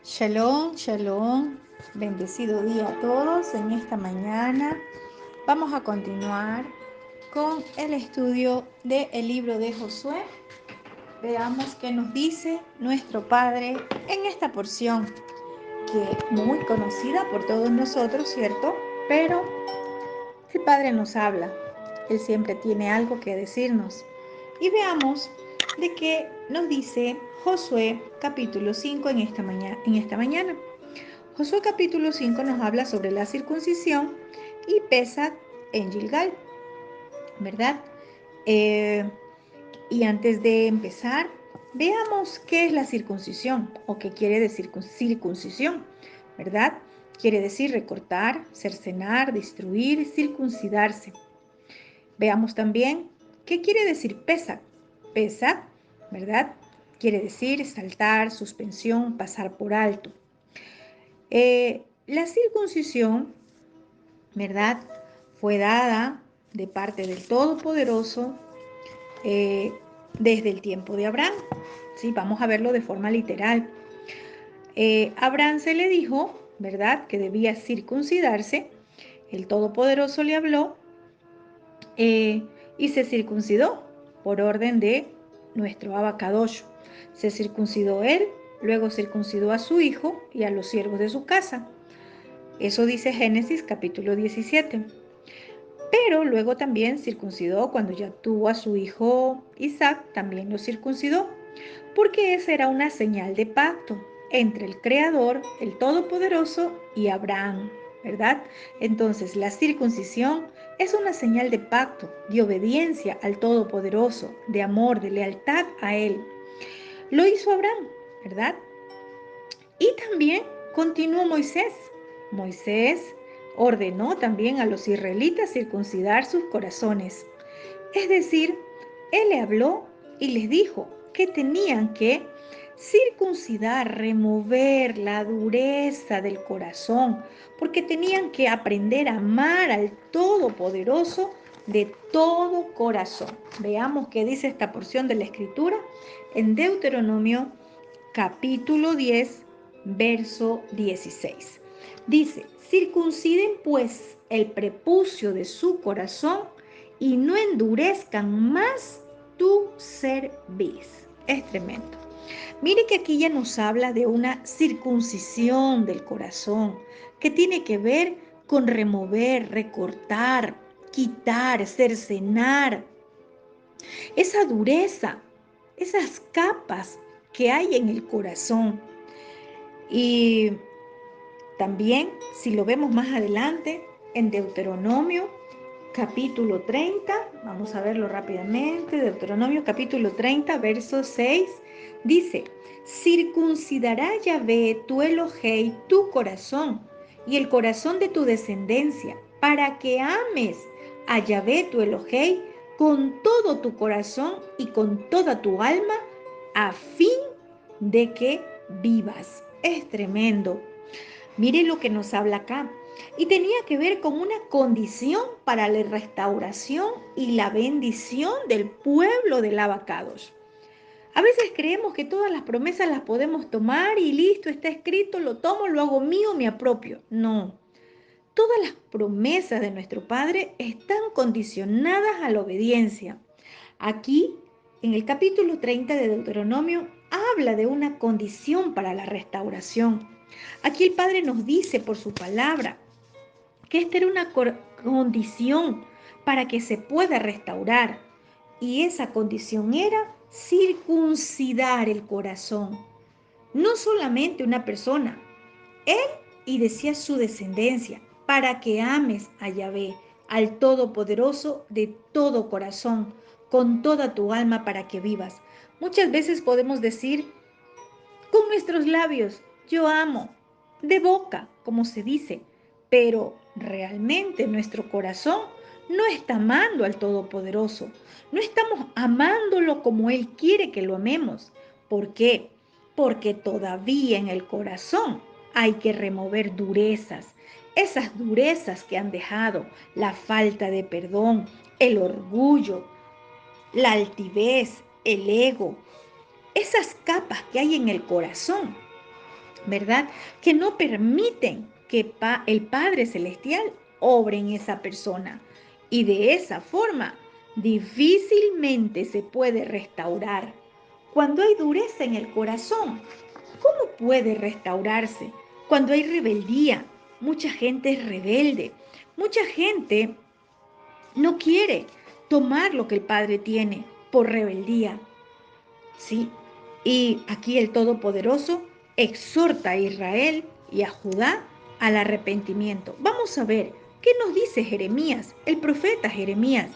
Shalom, shalom, bendecido día a todos. En esta mañana vamos a continuar con el estudio del libro de Josué. Veamos qué nos dice nuestro Padre en esta porción, que es muy conocida por todos nosotros, ¿cierto? Pero el Padre nos habla, Él siempre tiene algo que decirnos. Y veamos de qué nos dice Josué capítulo 5 en esta mañana. Josué capítulo 5 nos habla sobre la circuncisión y Pesach en Gilgal, ¿verdad? Y antes de empezar, veamos qué es la circuncisión o qué quiere decir circuncisión, ¿verdad? Quiere decir recortar, cercenar, destruir, circuncidarse. Veamos también qué quiere decir Pesach. Pesach, ¿verdad? Quiere decir saltar, suspensión, pasar por alto. La circuncisión, ¿verdad? Fue dada de parte del Todopoderoso desde el tiempo de Abraham. Sí, vamos a verlo de forma literal. Abraham se le dijo, ¿verdad?, que debía circuncidarse. El Todopoderoso le habló y se circuncidó por orden de nuestro Abacadosh. Se circuncidó él, luego circuncidó a su hijo y a los siervos de su casa. Eso dice Génesis capítulo 17. Pero luego también circuncidó cuando ya tuvo a su hijo Isaac, también lo circuncidó, porque esa era una señal de pacto entre el Creador, el Todopoderoso y Abraham, ¿verdad? Entonces la circuncisión es una señal de pacto, de obediencia al Todopoderoso, de amor, de lealtad a Él. Lo hizo Abraham, ¿verdad? Y también continuó Moisés. Moisés ordenó también a los israelitas circuncidar sus corazones. Es decir, él le habló y les dijo que tenían que circuncidar, remover la dureza del corazón, porque tenían que aprender a amar al Todopoderoso de todo corazón. Veamos qué dice esta porción de la Escritura en Deuteronomio capítulo 10, verso 16. Dice, circunciden pues el prepucio de su corazón y no endurezcan más tu cerviz. Es tremendo. Mire que aquí ya nos habla de una circuncisión del corazón que tiene que ver con remover, recortar, quitar, cercenar esa dureza, esas capas que hay en el corazón. Y también, si lo vemos más adelante, en Deuteronomio capítulo 30, vamos a verlo rápidamente, Deuteronomio capítulo 30, verso 6, dice, circuncidará Yahvé tu Elohei tu corazón y el corazón de tu descendencia, para que ames a Yahvé tu Elohei con todo tu corazón y con toda tu alma, a fin de que vivas. Es tremendo. Mire lo que nos habla acá. Y tenía que ver con una condición para la restauración y la bendición del pueblo del Abacados. A veces creemos que todas las promesas las podemos tomar y listo, está escrito, lo tomo, lo hago mío, me apropio. No. Todas las promesas de nuestro Padre están condicionadas a la obediencia. Aquí, en el capítulo 30 de Deuteronomio, habla de una condición para la restauración. Aquí el Padre nos dice por su palabra que esta era una condición para que se pueda restaurar. Y esa condición era circuncidar el corazón. No solamente una persona, él y decía su descendencia, para que ames a Yahvé, al Todopoderoso de todo corazón, con toda tu alma para que vivas. Muchas veces podemos decir con nuestros labios, yo amo, de boca, como se dice, pero realmente nuestro corazón no está amando al Todopoderoso, no estamos amándolo como Él quiere que lo amemos. ¿Por qué? Porque todavía en el corazón hay que remover durezas, esas durezas que han dejado la falta de perdón, el orgullo, la altivez, el ego, esas capas que hay en el corazón. ¿verdad? Que no permiten que el Padre Celestial obre en esa persona. Y de esa forma, difícilmente se puede restaurar. Cuando hay dureza en el corazón, ¿cómo puede restaurarse? Cuando hay rebeldía, mucha gente es rebelde, mucha gente no quiere tomar lo que el Padre tiene por rebeldía. Sí, y aquí el Todopoderoso exhorta a Israel y a Judá al arrepentimiento. Vamos a ver qué nos dice Jeremías, el profeta Jeremías.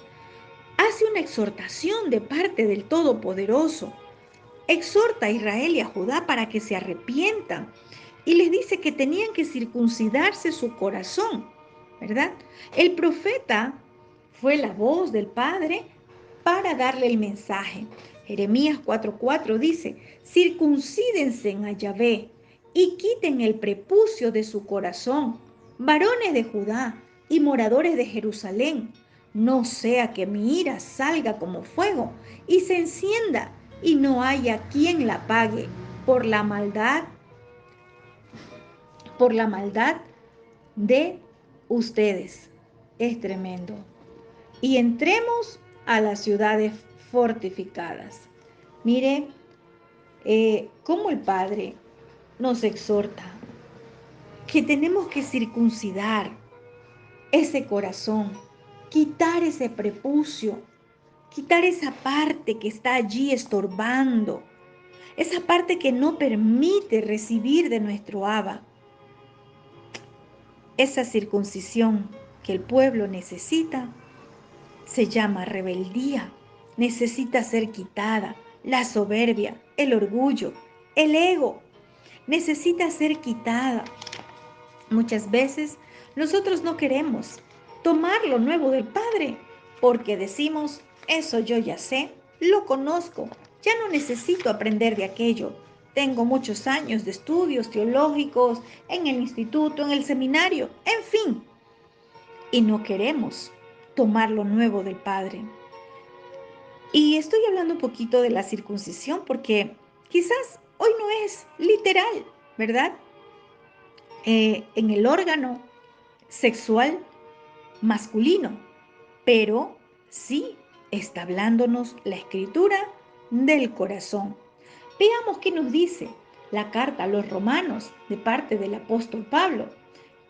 Hace una exhortación de parte del Todopoderoso. Exhorta a Israel y a Judá para que se arrepientan y les dice que tenían que circuncidarse su corazón, ¿verdad? El profeta fue la voz del Padre para darle el mensaje. Jeremías 4:4 dice, circuncídense a Yahvé y quiten el prepucio de su corazón, varones de Judá y moradores de Jerusalén, no sea que mi ira salga como fuego y se encienda y no haya quien la pague por la maldad de ustedes. Es tremendo. Y entremos a las ciudades fortificadas. Mire cómo el Padre nos exhorta que tenemos que circuncidar ese corazón, quitar ese prepucio, quitar esa parte que está allí estorbando, esa parte que no permite recibir de nuestro Abba. Esa circuncisión que el pueblo necesita se llama rebeldía. Necesita ser quitada. La soberbia, el orgullo, el ego. Necesita ser quitada. Muchas veces nosotros no queremos tomar lo nuevo del Padre porque decimos, eso yo ya sé, lo conozco, ya no necesito aprender de aquello. Tengo muchos años de estudios teológicos en el instituto, en el seminario, en fin. Y no queremos tomar lo nuevo del Padre. Y estoy hablando un poquito de la circuncisión porque quizás hoy no es literal, ¿verdad? En el órgano sexual masculino, pero sí está hablándonos la escritura del corazón. Veamos qué nos dice la carta a los romanos de parte del apóstol Pablo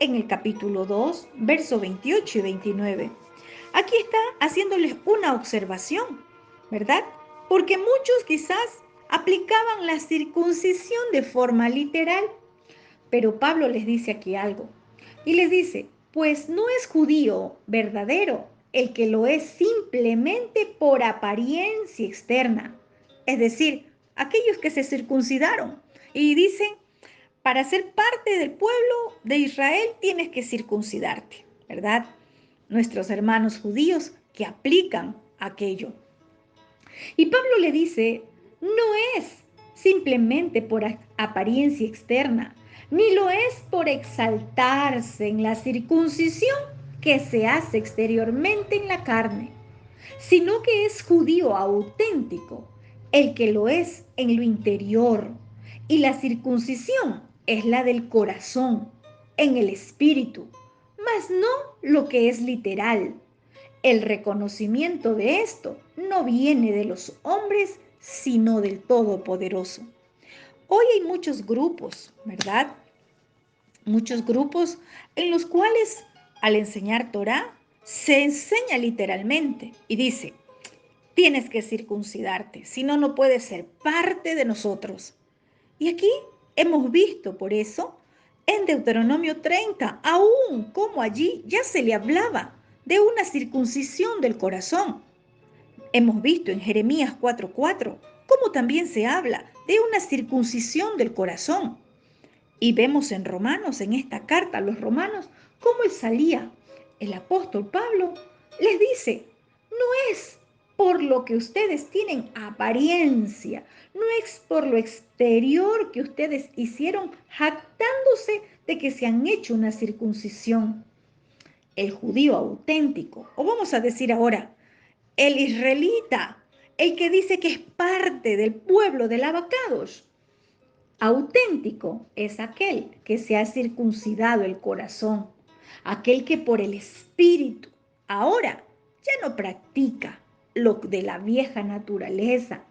en el capítulo 2, versos 28 y 29. Aquí está haciéndoles una observación, ¿verdad? Porque muchos quizás aplicaban la circuncisión de forma literal, pero Pablo les dice aquí algo. Y les dice, pues no es judío verdadero el que lo es simplemente por apariencia externa. Es decir, aquellos que se circuncidaron y dicen, para ser parte del pueblo de Israel tienes que circuncidarte, ¿verdad? Nuestros hermanos judíos que aplican aquello. Y Pablo le dice, no es simplemente por apariencia externa, ni lo es por exaltarse en la circuncisión que se hace exteriormente en la carne, sino que es judío auténtico el que lo es en lo interior. Y la circuncisión es la del corazón, en el espíritu, mas no lo que es literal. El reconocimiento de esto no viene de los hombres, sino del Todopoderoso. Hoy hay muchos grupos, ¿verdad? Muchos grupos en los cuales al enseñar Torah se enseña literalmente y dice, tienes que circuncidarte, si no, no puedes ser parte de nosotros. Y aquí hemos visto por eso en Deuteronomio 30, aún como allí ya se le hablaba de una circuncisión del corazón. Hemos visto en Jeremías 4:4 cómo también se habla de una circuncisión del corazón. Y vemos en Romanos, en esta carta a los romanos, cómo él salía. El apóstol Pablo les dice, no es por lo que ustedes tienen apariencia, no es por lo exterior que ustedes hicieron jactándose de que se han hecho una circuncisión. El judío auténtico, o vamos a decir ahora, el israelita, el que dice que es parte del pueblo del Abacados, Auténtico es aquel que se ha circuncidado el corazón, aquel que por el Espíritu ahora ya no practica lo de la vieja naturaleza.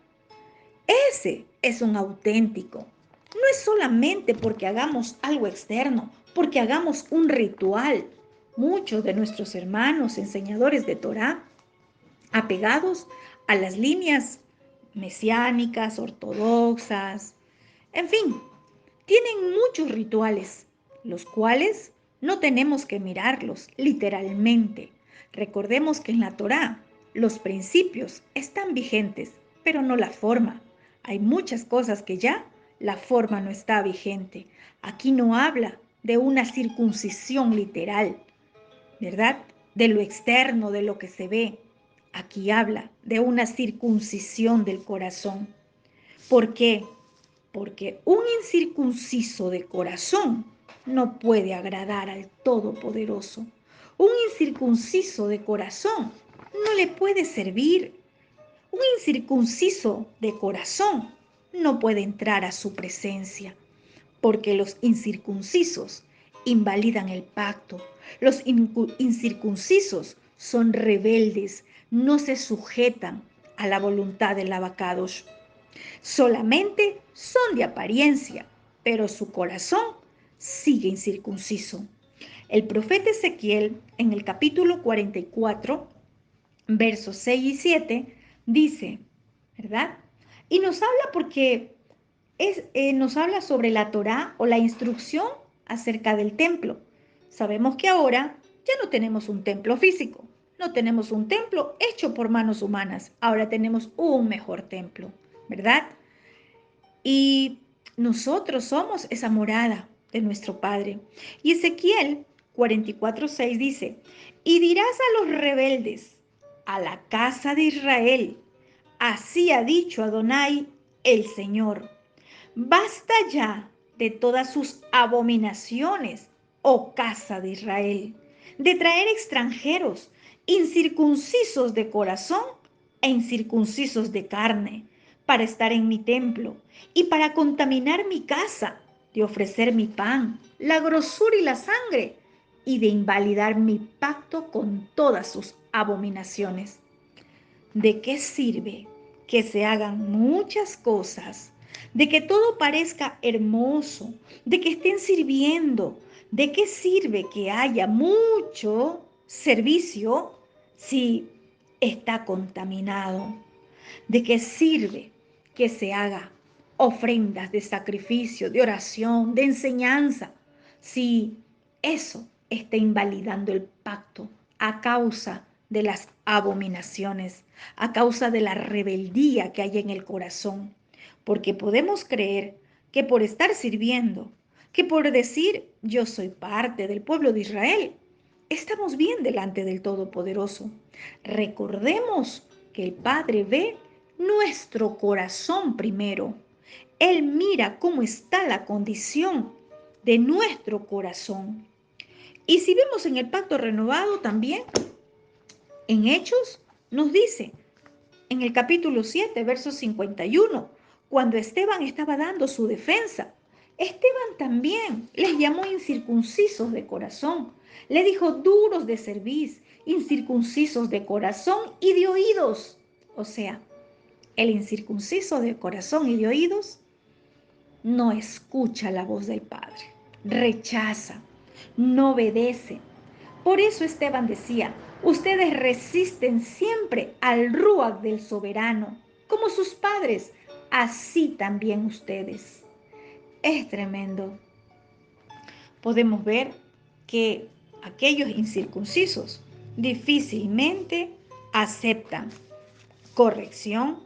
Ese es un auténtico. No es solamente porque hagamos algo externo, porque hagamos un ritual. Muchos de nuestros hermanos enseñadores de Torá, apegados a las líneas mesiánicas, ortodoxas, en fin, tienen muchos rituales, los cuales no tenemos que mirarlos literalmente. Recordemos que en la Torá los principios están vigentes, pero no la forma. Hay muchas cosas que ya la forma no está vigente. Aquí no habla de una circuncisión literal, ¿verdad? De lo externo, de lo que se ve. Aquí habla de una circuncisión del corazón. ¿Por qué? Porque un incircunciso de corazón no puede agradar al Todopoderoso. Un incircunciso de corazón no le puede servir. Un incircunciso de corazón no puede entrar a su presencia, porque los incircuncisos invalidan el pacto. Los incircuncisos son rebeldes, no se sujetan a la voluntad del Abacadosh. Solamente son de apariencia, pero su corazón sigue incircunciso. El profeta Ezequiel, en el capítulo 44, versos 6 y 7, dice, ¿verdad? Y nos habla porque nos habla sobre la Torá o la instrucción acerca del templo. Sabemos que ahora ya no tenemos un templo físico, no tenemos un templo hecho por manos humanas, ahora tenemos un mejor templo, ¿verdad? Y nosotros somos esa morada de nuestro Padre. Y Ezequiel 44:6 dice, y dirás a los rebeldes, a la casa de Israel, así ha dicho Adonai el Señor, basta ya de todas sus abominaciones, oh casa de Israel, de traer extranjeros, incircuncisos de corazón e incircuncisos de carne, para estar en mi templo y para contaminar mi casa, de ofrecer mi pan, la grosura y la sangre, y de invalidar mi pacto con todas sus abominaciones. ¿De qué sirve que se hagan muchas cosas? De que todo parezca hermoso, de que estén sirviendo. ¿De qué sirve que haya mucho servicio si está contaminado? ¿De qué sirve que se haga ofrendas de sacrificio, de oración, de enseñanza, si eso está invalidando el pacto a causa de las abominaciones, a causa de la rebeldía que hay en el corazón? Porque podemos creer que por estar sirviendo, que por decir yo soy parte del pueblo de Israel, estamos bien delante del Todopoderoso. Recordemos que el Padre ve nuestro corazón primero. Él mira cómo está la condición de nuestro corazón. Y si vemos en el pacto renovado también, en Hechos, nos dice, en el capítulo 7, verso 51, cuando Esteban estaba dando su defensa, Esteban también les llamó incircuncisos de corazón. Le dijo duros de cerviz, incircuncisos de corazón y de oídos. O sea, el incircunciso de corazón y de oídos no escucha la voz del Padre, rechaza, no obedece. Por eso Esteban decía, ustedes resisten siempre al Ruach del soberano, como sus padres, así también ustedes. Es tremendo. Podemos ver que aquellos incircuncisos difícilmente aceptan corrección.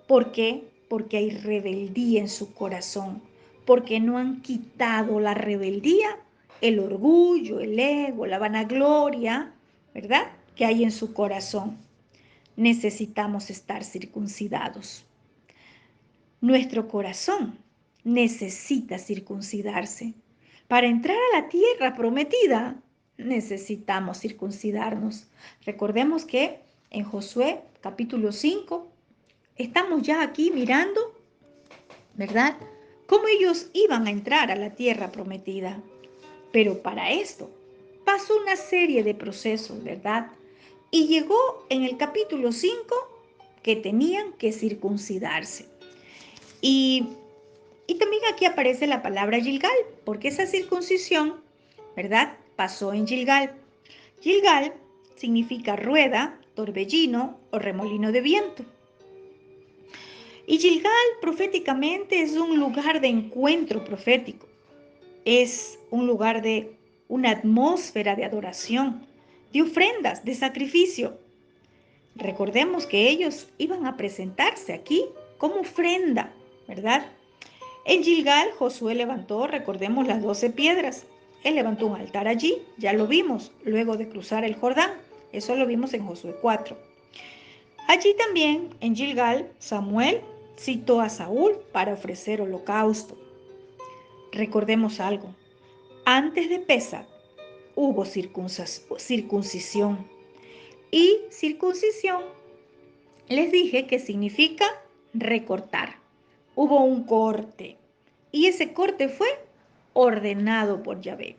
¿Por qué? Porque hay rebeldía en su corazón, porque no han quitado la rebeldía, el orgullo, el ego, la vanagloria, ¿verdad? Que hay en su corazón. Necesitamos estar circuncidados. Nuestro corazón necesita circuncidarse. Para entrar a la tierra prometida, necesitamos circuncidarnos. Recordemos que en Josué capítulo 5, estamos ya aquí mirando, ¿verdad? cómo ellos iban a entrar a la tierra prometida. Pero para esto pasó una serie de procesos, ¿verdad? Y llegó en el capítulo 5 que tenían que circuncidarse. Y, y también aquí aparece la palabra Gilgal, porque esa circuncisión, ¿verdad? Pasó en Gilgal. Gilgal significa rueda, torbellino o remolino de viento. Y Gilgal proféticamente es un lugar de encuentro profético. Es un lugar de una atmósfera de adoración, de ofrendas, de sacrificio. Recordemos que ellos iban a presentarse aquí como ofrenda, ¿verdad? En Gilgal, Josué levantó, recordemos, las 12 piedras. Él levantó un altar allí, ya lo vimos, luego de cruzar el Jordán. Eso lo vimos en Josué 4. Allí también, en Gilgal, Samuel citó a Saúl para ofrecer holocausto. Recordemos algo, antes de Pesach hubo circuncisión. Y circuncisión, les dije que significa recortar. Hubo un corte y ese corte fue ordenado por Yahvé.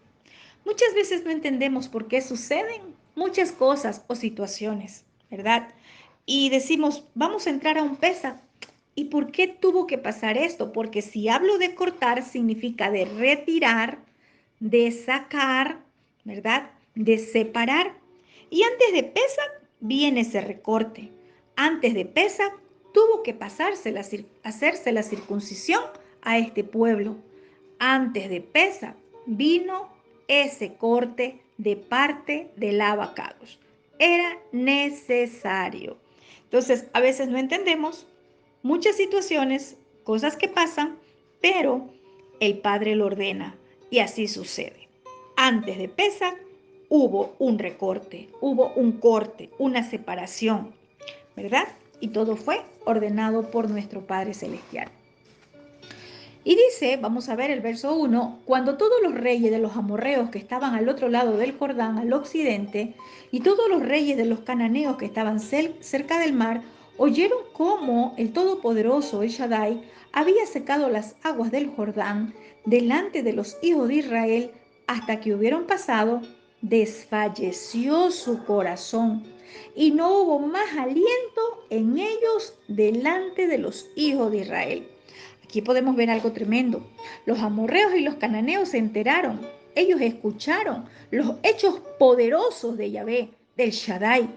Muchas veces no entendemos por qué suceden muchas cosas o situaciones, ¿verdad? Y decimos, vamos a entrar a un Pesaj. ¿Y por qué tuvo que pasar esto? Porque si hablo de cortar, significa de retirar, de sacar, ¿verdad? De separar. Y antes de Pesaj viene ese recorte. Antes de Pesaj tuvo que hacerse la circuncisión a este pueblo. Antes de Pesaj vino ese corte de parte del abacados. Era necesario. Entonces, a veces no entendemos muchas situaciones, cosas que pasan, pero el Padre lo ordena y así sucede. Antes de Pesaj hubo un recorte, hubo un corte, una separación, ¿verdad? Y todo fue ordenado por nuestro Padre Celestial. Y dice, vamos a ver el verso 1, cuando todos los reyes de los amorreos que estaban al otro lado del Jordán, al occidente, y todos los reyes de los cananeos que estaban cerca del mar, oyeron cómo el Todopoderoso, el Shaddai, había secado las aguas del Jordán delante de los hijos de Israel hasta que hubieron pasado, desfalleció su corazón y no hubo más aliento en ellos delante de los hijos de Israel. Aquí podemos ver algo tremendo. Los amorreos y los cananeos se enteraron. Ellos escucharon los hechos poderosos de Yahvé, del Shaddai,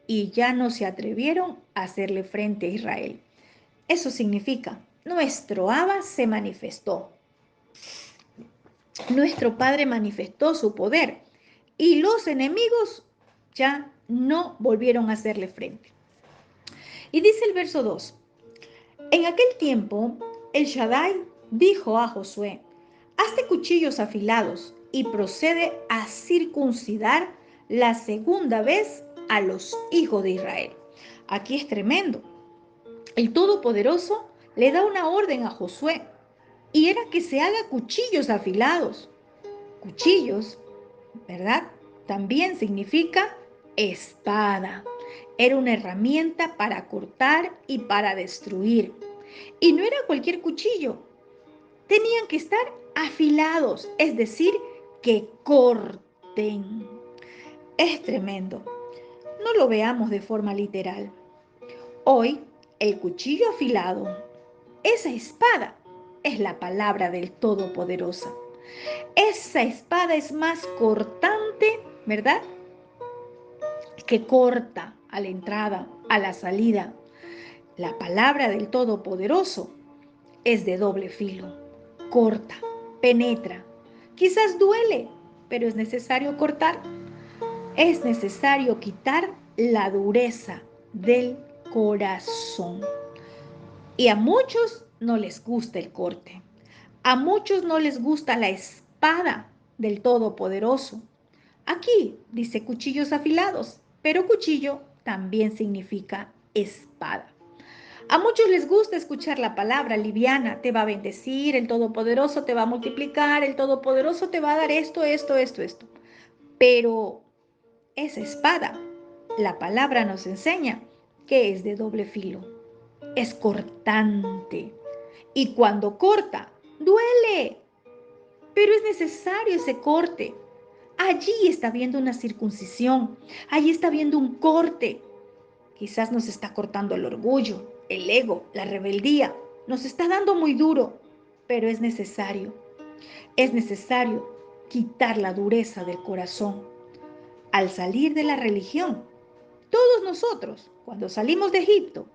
y ya no se atrevieron a hacerle frente a Israel. Eso significa, nuestro Abba se manifestó. Nuestro Padre manifestó su poder y los enemigos ya no volvieron a hacerle frente. Y dice el verso 2, en aquel tiempo, el Shaddai dijo a Josué, hazte cuchillos afilados y procede a circuncidar la segunda vez a los hijos de Israel. Aquí es tremendo. El Todopoderoso le da una orden a Josué y era que se haga cuchillos afilados. Cuchillos, ¿verdad? También significa espada. Era una herramienta para cortar y para destruir. Y no era cualquier cuchillo. Tenían que estar afilados, es decir, que corten. Es tremendo. No lo veamos de forma literal. Hoy, el cuchillo afilado, esa espada, es la palabra del Todopoderoso. Esa espada es más cortante, ¿verdad? Que corta a la entrada, a la salida. La palabra del Todopoderoso es de doble filo, corta, penetra. Quizás duele, pero es necesario cortar. Es necesario quitar la dureza del corazón. Y a muchos no les gusta el corte. A muchos no les gusta la espada del Todopoderoso. Aquí dice cuchillos afilados, pero cuchillo también significa espada. A muchos les gusta escuchar la palabra liviana, te va a bendecir, el Todopoderoso te va a multiplicar, el Todopoderoso te va a dar esto, esto, esto, esto. Pero esa espada, la palabra nos enseña que es de doble filo, es cortante. Y cuando corta, duele, pero es necesario ese corte. Allí está viendo una circuncisión, allí está viendo un corte. Quizás nos está cortando el orgullo, el ego, la rebeldía. Nos está dando muy duro, pero es necesario. Es necesario quitar la dureza del corazón. Al salir de la religión, todos nosotros, cuando salimos de Egipto,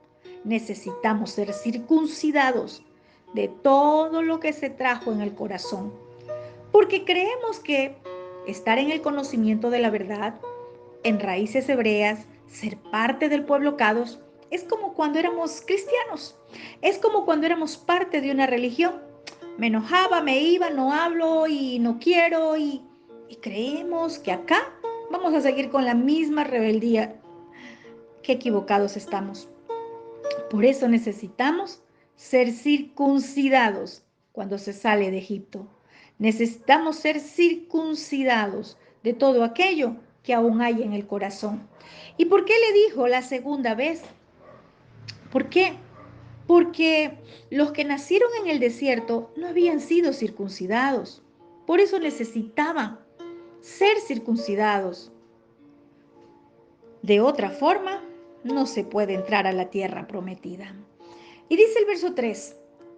necesitamos ser circuncidados de todo lo que se trajo en el corazón, porque creemos que estar en el conocimiento de la verdad, en raíces hebreas, ser parte del pueblo Kadosh, es como cuando éramos cristianos, es como cuando éramos parte de una religión. Me enojaba, me iba, no hablo y no quiero y creemos que acá vamos a seguir con la misma rebeldía. Qué equivocados estamos. Por eso necesitamos ser circuncidados cuando se sale de Egipto. Necesitamos ser circuncidados de todo aquello que aún hay en el corazón. ¿Y por qué le dijo la segunda vez? ¿Por qué? Porque los que nacieron en el desierto no habían sido circuncidados. Por eso necesitaban ser circuncidados. De otra forma, no se puede entrar a la tierra prometida. Y dice el verso 3,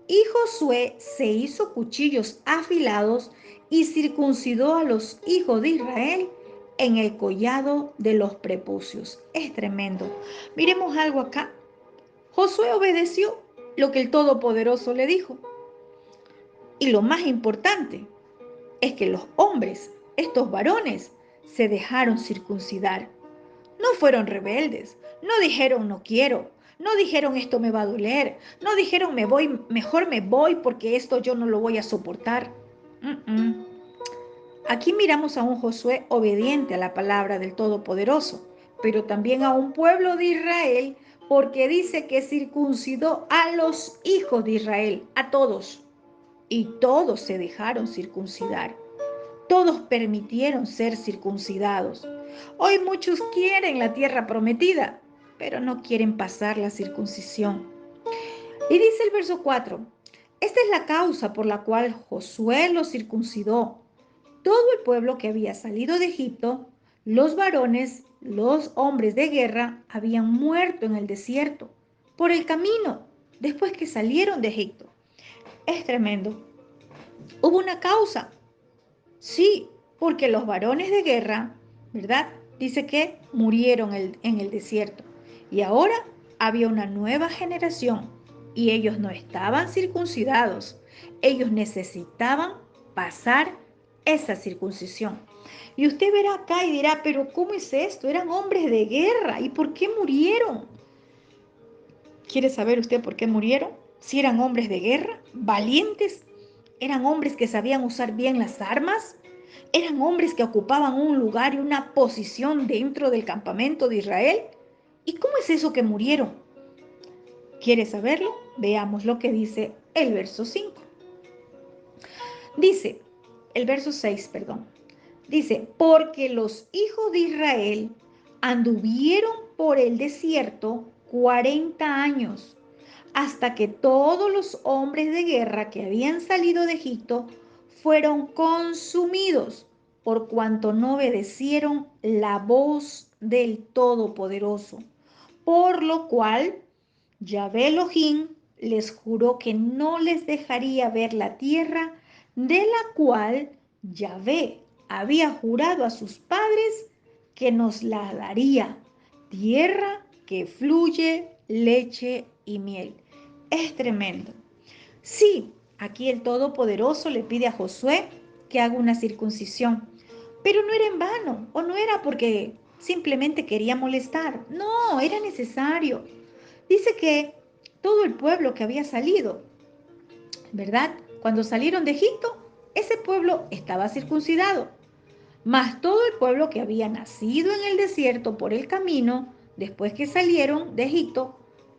y Josué se hizo cuchillos afilados y circuncidó a los hijos de Israel en el collado de los prepucios. Es tremendo. Miremos algo acá. Josué obedeció lo que el Todopoderoso le dijo. Y lo más importante es que los hombres, estos varones, se dejaron circuncidar. No fueron rebeldes, no dijeron no quiero, no dijeron esto me va a doler, no dijeron me voy, mejor me voy porque esto yo no lo voy a soportar. Aquí miramos a un Josué obediente a la palabra del Todopoderoso, pero también a un pueblo de Israel porque dice que circuncidó a los hijos de Israel, a todos, y todos se dejaron circuncidar. Todos permitieron ser circuncidados. Hoy muchos quieren la tierra prometida, pero no quieren pasar la circuncisión. Y dice el verso 4, esta es la causa por la cual Josué los circuncidó. Todo el pueblo que había salido de Egipto, los varones, los hombres de guerra, habían muerto en el desierto, por el camino, después que salieron de Egipto. Es tremendo. Hubo una causa. Sí, porque los varones de guerra, ¿verdad? Dice que murieron en el desierto. Y ahora había una nueva generación y ellos no estaban circuncidados. Ellos necesitaban pasar esa circuncisión. Y usted verá acá y dirá, pero ¿cómo es esto? Eran hombres de guerra. ¿Y por qué murieron? ¿Quiere saber usted por qué murieron? Si eran hombres de guerra, valientes, eran hombres que sabían usar bien las armas, eran hombres que ocupaban un lugar y una posición dentro del campamento de Israel. ¿Y cómo es eso que murieron? ¿Quiere saberlo? Veamos lo que dice el verso 5. Dice, el verso 6, perdón. Dice, porque los hijos de Israel anduvieron por el desierto 40 años, hasta que todos los hombres de guerra que habían salido de Egipto fueron consumidos, por cuanto no obedecieron la voz del Todopoderoso. Por lo cual, Yahvé Elohim les juró que no les dejaría ver la tierra de la cual Yahvé había jurado a sus padres que nos la daría, tierra que fluye leche y miel. Es tremendo. Sí, aquí el Todopoderoso le pide a Josué que haga una circuncisión, pero no era en vano, o no era porque simplemente quería molestar. No, era necesario. Dice que todo el pueblo que había salido, ¿verdad? Cuando salieron de Egipto, ese pueblo estaba circuncidado. Mas todo el pueblo que había nacido en el desierto por el camino, después que salieron de Egipto,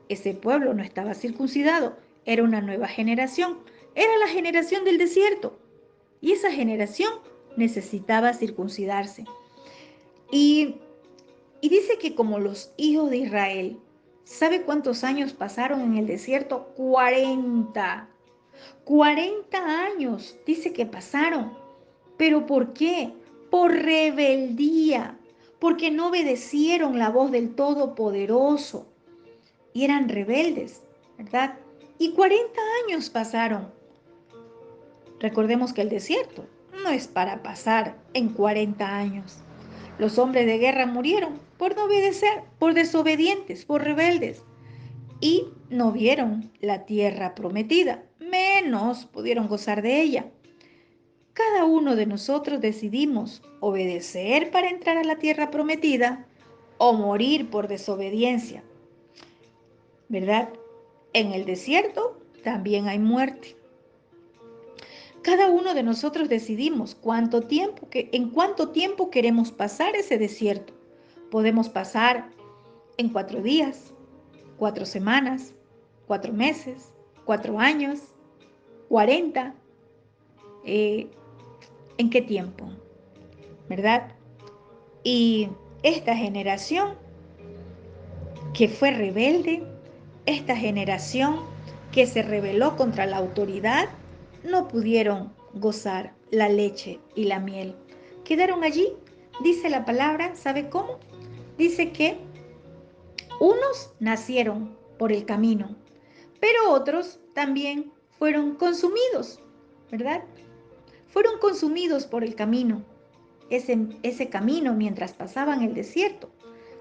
ese pueblo no estaba circuncidado. Era una nueva generación. Era la generación del desierto. Y esa generación necesitaba circuncidarse. Y, y dice que como los hijos de Israel, ¿sabe cuántos años pasaron en el desierto? 40. 40 años dice que pasaron. ¿Pero por qué? Por rebeldía, porque no obedecieron la voz del Todopoderoso y eran rebeldes, ¿verdad? Y 40 años pasaron. Recordemos que el desierto no es para pasar en 40 años. Los hombres de guerra murieron por no obedecer, por desobedientes, por rebeldes. Y no vieron la tierra prometida, menos pudieron gozar de ella. Cada uno de nosotros decidimos obedecer para entrar a la tierra prometida o morir por desobediencia, ¿verdad? En el desierto también hay muerte. Cada uno de nosotros decidimos en cuánto tiempo queremos pasar ese desierto. Podemos pasar en 4 días, 4 semanas, 4 meses, 4 años, 40. ¿En qué tiempo? ¿Verdad? Y esta generación que fue rebelde, esta generación que se rebeló contra la autoridad, no pudieron gozar la leche y la miel. Quedaron allí, dice la palabra, ¿sabe cómo? Dice que unos nacieron por el camino, pero otros también fueron consumidos, ¿verdad? Fueron consumidos por el camino. Ese camino mientras pasaban el desierto,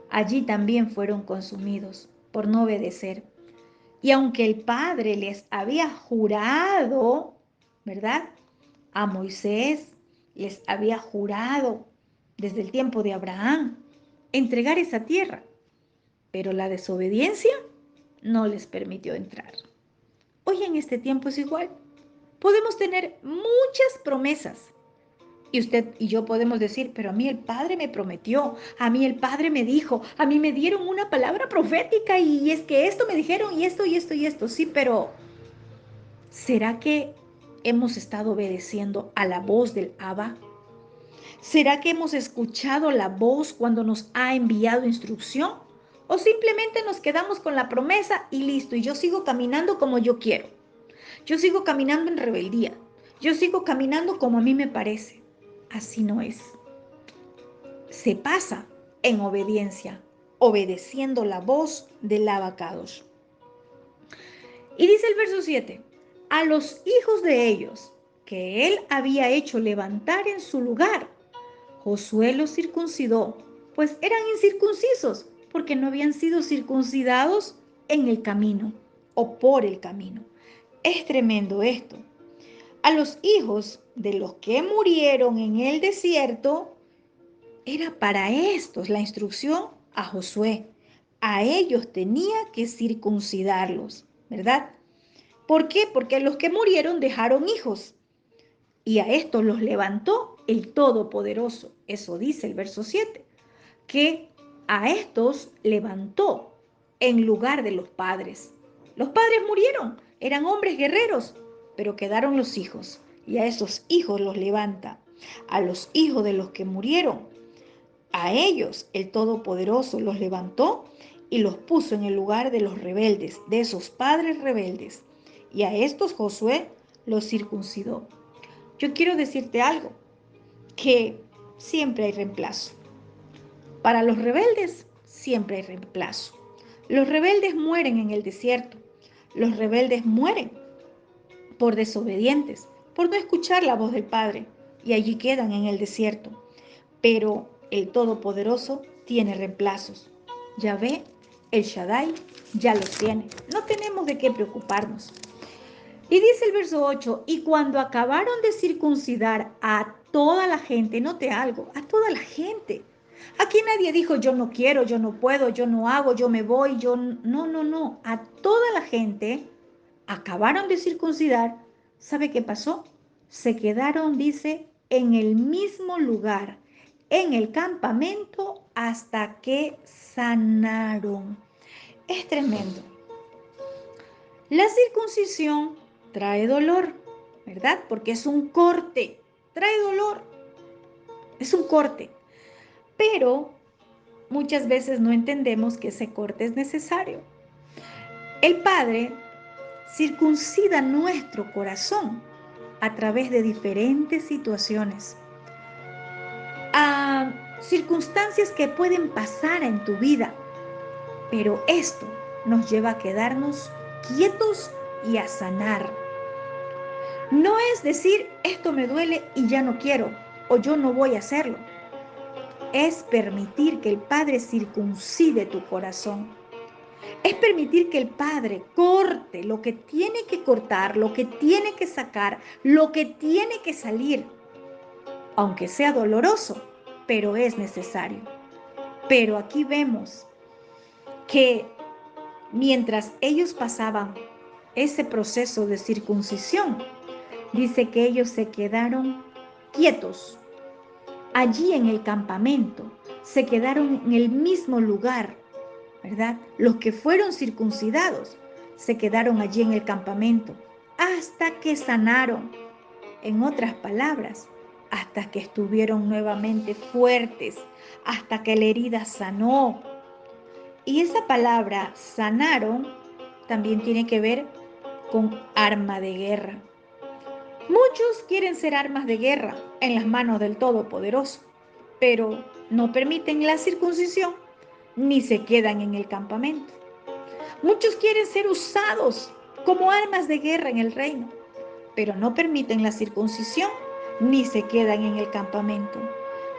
allí también fueron consumidos por no obedecer. Y aunque el Padre les había jurado, ¿verdad? A Moisés les había jurado desde el tiempo de Abraham entregar esa tierra, pero la desobediencia no les permitió entrar. Hoy en este tiempo es igual. Podemos tener muchas promesas, y usted y yo podemos decir, pero a mí el Padre me prometió, a mí el Padre me dijo, a mí me dieron una palabra profética y es que esto me dijeron y esto y esto y esto. Sí, pero ¿será que hemos estado obedeciendo a la voz del Abba? ¿Será que hemos escuchado la voz cuando nos ha enviado instrucción? ¿O simplemente nos quedamos con la promesa y listo, y yo sigo caminando como yo quiero? Yo sigo caminando en rebeldía. Yo sigo caminando como a mí me parece. Así no es. Se pasa en obediencia, obedeciendo la voz del Abacados. Y dice el verso 7, a los hijos de ellos que él había hecho levantar en su lugar, Josué los circuncidó, pues eran incircuncisos, porque no habían sido circuncidados en el camino o por el camino. Es tremendo esto. A los hijos de los que murieron en el desierto, era para estos la instrucción a Josué. A ellos tenía que circuncidarlos, ¿verdad? ¿Por qué? Porque los que murieron dejaron hijos y a estos los levantó el Todopoderoso. Eso dice el verso 7, que a estos levantó en lugar de los padres. Los padres murieron, eran hombres guerreros, pero quedaron los hijos y a esos hijos los levanta. A los hijos de los que murieron, a ellos el Todopoderoso los levantó y los puso en el lugar de los rebeldes, de esos padres rebeldes. Y a estos Josué los circuncidó. Yo quiero decirte algo, que siempre hay reemplazo. Para los rebeldes siempre hay reemplazo. Los rebeldes mueren en el desierto. Los rebeldes mueren por desobedientes, por no escuchar la voz del Padre, y allí quedan en el desierto. Pero el Todopoderoso tiene reemplazos. Yahvé, el Shaddai, ya los tiene. No tenemos de qué preocuparnos. Y dice el verso 8, y cuando acabaron de circuncidar a toda la gente, note algo, a toda la gente. Aquí nadie dijo yo no quiero, yo no puedo, yo no hago, yo me voy, yo no, no, no. A toda la gente acabaron de circuncidar. ¿Sabe qué pasó? Se quedaron, dice, en el mismo lugar, en el campamento, hasta que sanaron. Es tremendo. La circuncisión trae dolor, ¿verdad? Porque es un corte, trae dolor, es un corte. Pero muchas veces no entendemos que ese corte es necesario. El Padre circuncida nuestro corazón a través de diferentes situaciones, a circunstancias que pueden pasar en tu vida, pero esto nos lleva a quedarnos quietos y a sanar. No es decir, esto me duele y ya no quiero, o yo no voy a hacerlo. Es permitir que el Padre circuncide tu corazón. Es permitir que el Padre corte lo que tiene que cortar, lo que tiene que sacar, lo que tiene que salir. Aunque sea doloroso, pero es necesario. Pero aquí vemos que mientras ellos pasaban ese proceso de circuncisión, dice que ellos se quedaron quietos. Allí en el campamento, se quedaron en el mismo lugar, ¿verdad? Los que fueron circuncidados se quedaron allí en el campamento hasta que sanaron. En otras palabras, hasta que estuvieron nuevamente fuertes, hasta que la herida sanó. Y esa palabra sanaron también tiene que ver con arma de guerra. Muchos quieren ser armas de guerra en las manos del Todopoderoso, pero no permiten la circuncisión ni se quedan en el campamento. Muchos quieren ser usados como armas de guerra en el reino, pero no permiten la circuncisión ni se quedan en el campamento.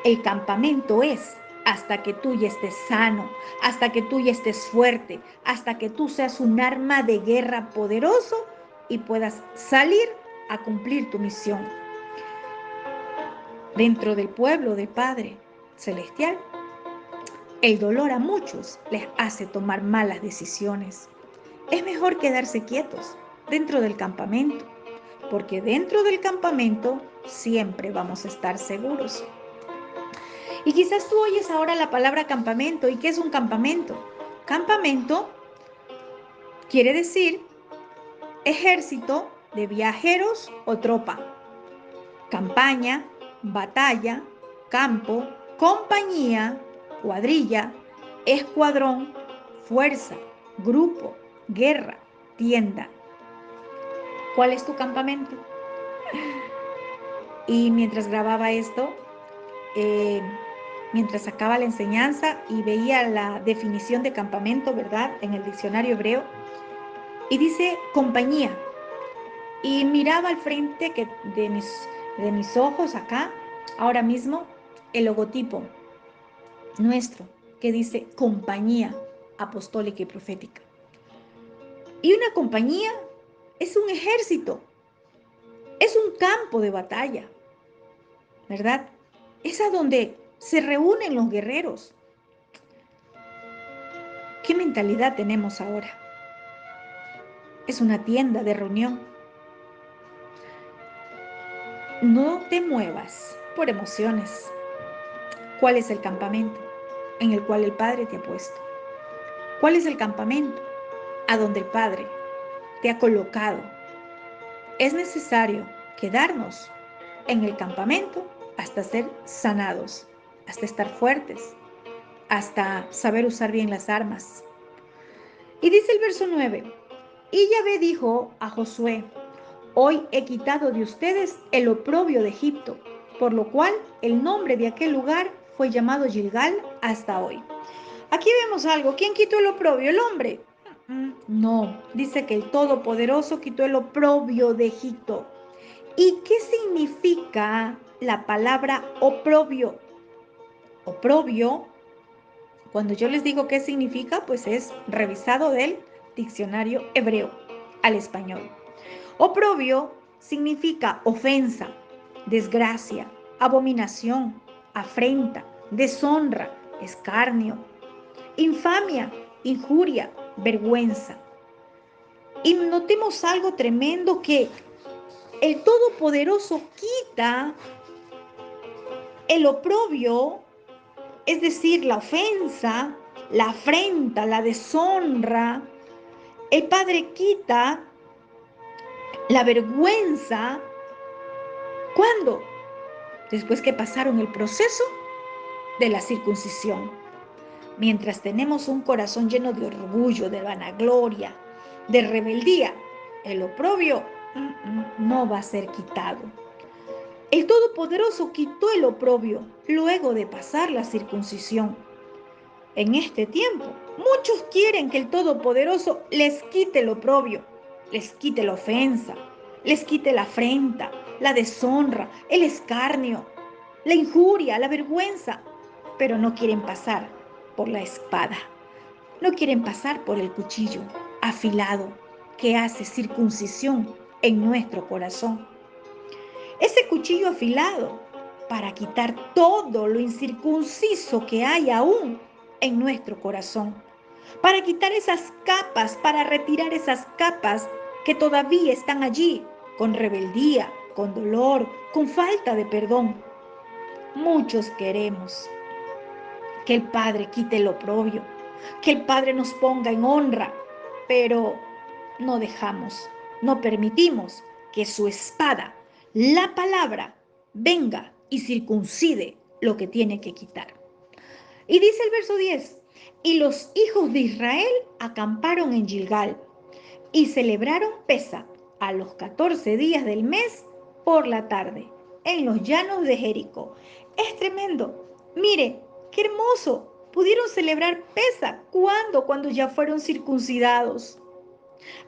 El campamento es hasta que tú ya estés sano, hasta que tú ya estés fuerte, hasta que tú seas un arma de guerra poderoso y puedas salir a cumplir tu misión. Dentro del pueblo del Padre Celestial, el dolor a muchos les hace tomar malas decisiones. Es mejor quedarse quietos dentro del campamento, porque dentro del campamento siempre vamos a estar seguros. Y quizás tú oyes ahora la palabra campamento. ¿Y qué es un campamento? Campamento quiere decir ejército de viajeros o tropa. Campaña, batalla, campo, compañía, cuadrilla, escuadrón, fuerza, grupo, guerra, tienda. ¿Cuál es tu campamento? Y mientras grababa esto, mientras sacaba la enseñanza y veía la definición de campamento, ¿verdad? En el diccionario hebreo, y dice compañía. Y miraba al frente de mis ojos acá, ahora mismo, el logotipo nuestro, que dice Compañía Apostólica y Profética. Y una compañía es un ejército, es un campo de batalla, ¿verdad? Es a donde se reúnen los guerreros. ¿Qué mentalidad tenemos ahora? Es una tienda de reunión. No te muevas por emociones. ¿Cuál es el campamento en el cual el Padre te ha puesto? ¿Cuál es el campamento a donde el Padre te ha colocado? Es necesario quedarnos en el campamento hasta ser sanados, hasta estar fuertes, hasta saber usar bien las armas. Y dice el verso 9, y Yahvé dijo a Josué, hoy he quitado de ustedes el oprobio de Egipto, por lo cual el nombre de aquel lugar fue llamado Gilgal hasta hoy. Aquí vemos algo. ¿Quién quitó el oprobio? ¿El hombre? No, dice que el Todopoderoso quitó el oprobio de Egipto. ¿Y qué significa la palabra oprobio? Oprobio, cuando yo les digo qué significa, pues es revisado del diccionario hebreo al español. Oprobio significa ofensa, desgracia, abominación, afrenta, deshonra, escarnio, infamia, injuria, vergüenza. Y notemos algo tremendo, que el Todopoderoso quita el oprobio, es decir, la ofensa, la afrenta, la deshonra. El Padre quita la vergüenza. ¿Cuándo? Después que pasaron el proceso de la circuncisión. Mientras tenemos un corazón lleno de orgullo, de vanagloria, de rebeldía, el oprobio no va a ser quitado. El Todopoderoso quitó el oprobio luego de pasar la circuncisión. En este tiempo, muchos quieren que el Todopoderoso les quite el oprobio, les quite la ofensa, les quite la afrenta, la deshonra, el escarnio, la injuria, la vergüenza, pero no quieren pasar por la espada, no quieren pasar por el cuchillo afilado que hace circuncisión en nuestro corazón. Ese cuchillo afilado para quitar todo lo incircunciso que hay aún en nuestro corazón, para quitar esas capas, para retirar esas capas que todavía están allí, con rebeldía, con dolor, con falta de perdón. Muchos queremos que el Padre quite el oprobio, que el Padre nos ponga en honra, pero no dejamos, no permitimos que su espada, la palabra, venga y circuncide lo que tiene que quitar. Y dice el verso 10, y los hijos de Israel acamparon en Gilgal y celebraron Pesa a los 14 días del mes por la tarde en los llanos de Jericó. Es tremendo. Mire, qué hermoso. Pudieron celebrar Pesa. ¿Cuándo? Cuando ya fueron circuncidados.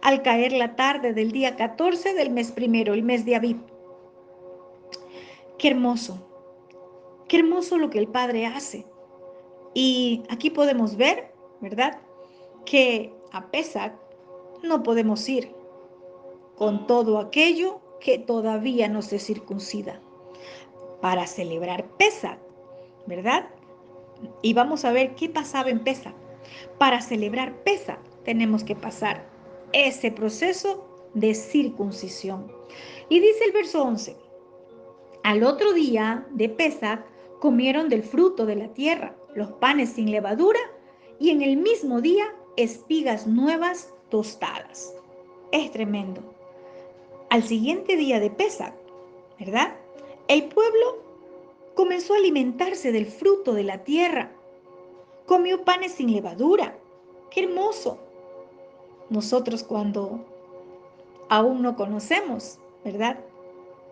Al caer la tarde del día 14 del mes primero, el mes de Abib. Qué hermoso. Qué hermoso lo que el Padre hace. Y aquí podemos ver, ¿verdad?, que a Pesach no podemos ir con todo aquello que todavía no se circuncida. Para celebrar Pesach, ¿verdad? Y vamos a ver qué pasaba en Pesach. Para celebrar Pesach tenemos que pasar ese proceso de circuncisión. Y dice el verso 11, al otro día de Pesach comieron del fruto de la tierra, los panes sin levadura, y en el mismo día espigas nuevas tostadas. Es tremendo. Al siguiente día de Pesach, ¿verdad?, el pueblo comenzó a alimentarse del fruto de la tierra. Comió panes sin levadura. ¡Qué hermoso! Nosotros cuando aún no conocemos, ¿verdad?,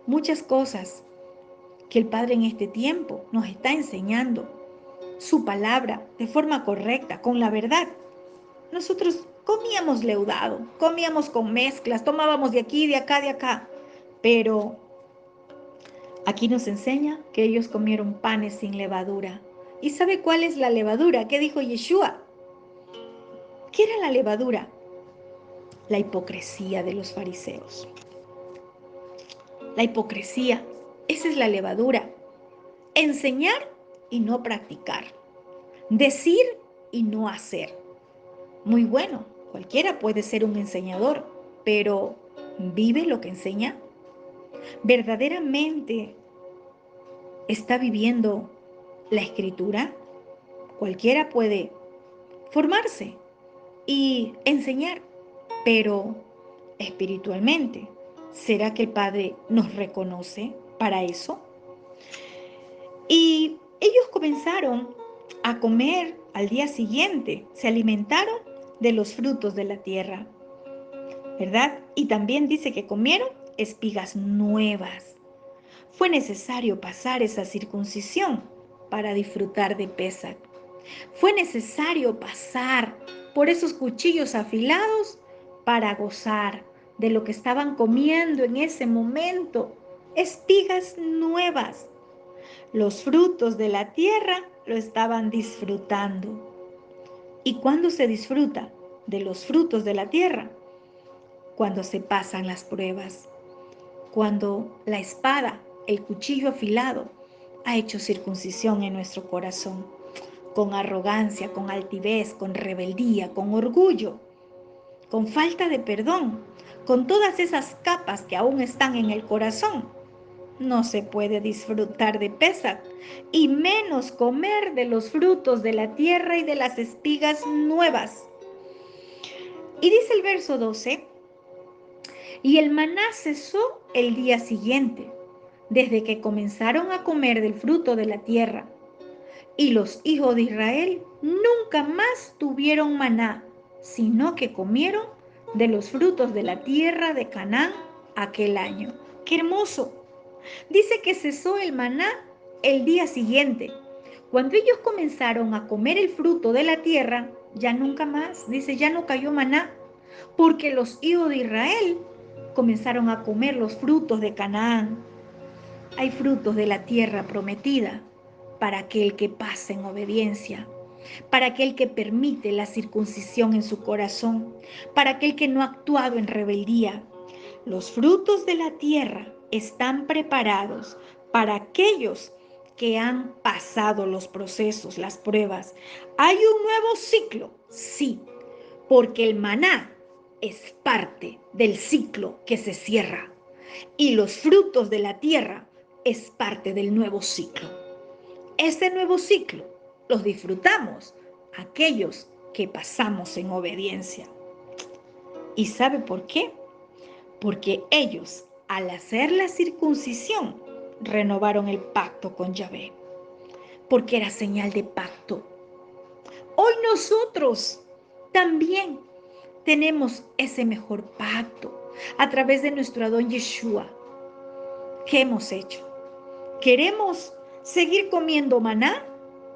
muchas cosas que el Padre en este tiempo nos está enseñando, su palabra de forma correcta, con la verdad. Nosotros comíamos leudado, comíamos con mezclas, tomábamos de aquí, de acá, de acá, pero aquí nos enseña que ellos comieron panes sin levadura. ¿Y sabe cuál es la levadura? ¿Qué dijo Yeshua? ¿Qué era la levadura? La hipocresía de los fariseos. La hipocresía, esa es la levadura. Enseñar y no practicar. Decir y no hacer. Muy bueno, cualquiera puede ser un enseñador, pero ¿vive lo que enseña? ¿Verdaderamente está viviendo la escritura? Cualquiera puede formarse y enseñar, pero espiritualmente, ¿será que el Padre nos reconoce para eso? Y ellos comenzaron a comer al día siguiente, se alimentaron de los frutos de la tierra, ¿verdad? Y también dice que comieron espigas nuevas. Fue necesario pasar esa circuncisión para disfrutar de Pesach. Fue necesario pasar por esos cuchillos afilados para gozar de lo que estaban comiendo en ese momento. Espigas nuevas. Los frutos de la tierra lo estaban disfrutando. ¿Y cuándo se disfruta de los frutos de la tierra? Cuando se pasan las pruebas, cuando la espada, el cuchillo afilado, ha hecho circuncisión en nuestro corazón, con arrogancia, con altivez, con rebeldía, con orgullo, con falta de perdón, con todas esas capas que aún están en el corazón. No se puede disfrutar de Pesach y menos comer de los frutos de la tierra y de las espigas nuevas. Y dice el verso 12, y el maná cesó el día siguiente, desde que comenzaron a comer del fruto de la tierra. Y los hijos de Israel nunca más tuvieron maná, sino que comieron de los frutos de la tierra de Canaán aquel año. ¡Qué hermoso! Dice que cesó el maná el día siguiente. Cuando ellos comenzaron a comer el fruto de la tierra, ya nunca más, dice, ya no cayó maná, porque los hijos de Israel comenzaron a comer los frutos de Canaán. Hay frutos de la tierra prometida para aquel que pasa en obediencia, para aquel que permite la circuncisión en su corazón, para aquel que no ha actuado en rebeldía. Los frutos de la tierra están preparados para aquellos que han pasado los procesos, las pruebas. ¿Hay un nuevo ciclo? Sí, porque el maná es parte del ciclo que se cierra y los frutos de la tierra es parte del nuevo ciclo. Este nuevo ciclo los disfrutamos aquellos que pasamos en obediencia. ¿Y sabe por qué? Porque ellos, al hacer la circuncisión, renovaron el pacto con Yahvé, porque era señal de pacto. Hoy nosotros también tenemos ese mejor pacto a través de nuestro Adón Yeshua. ¿Qué hemos hecho? ¿Queremos seguir comiendo maná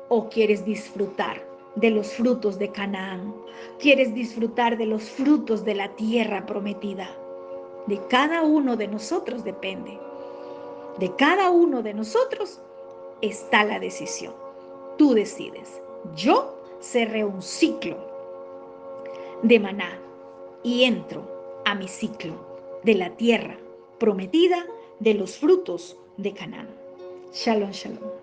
o quieres disfrutar de los frutos de Canaán? ¿Quieres disfrutar de los frutos de la tierra prometida? De cada uno de nosotros depende. De cada uno de nosotros está la decisión. Tú decides. Yo cerré un ciclo de maná y entro a mi ciclo de la tierra prometida de los frutos de Canaán. Shalom, shalom.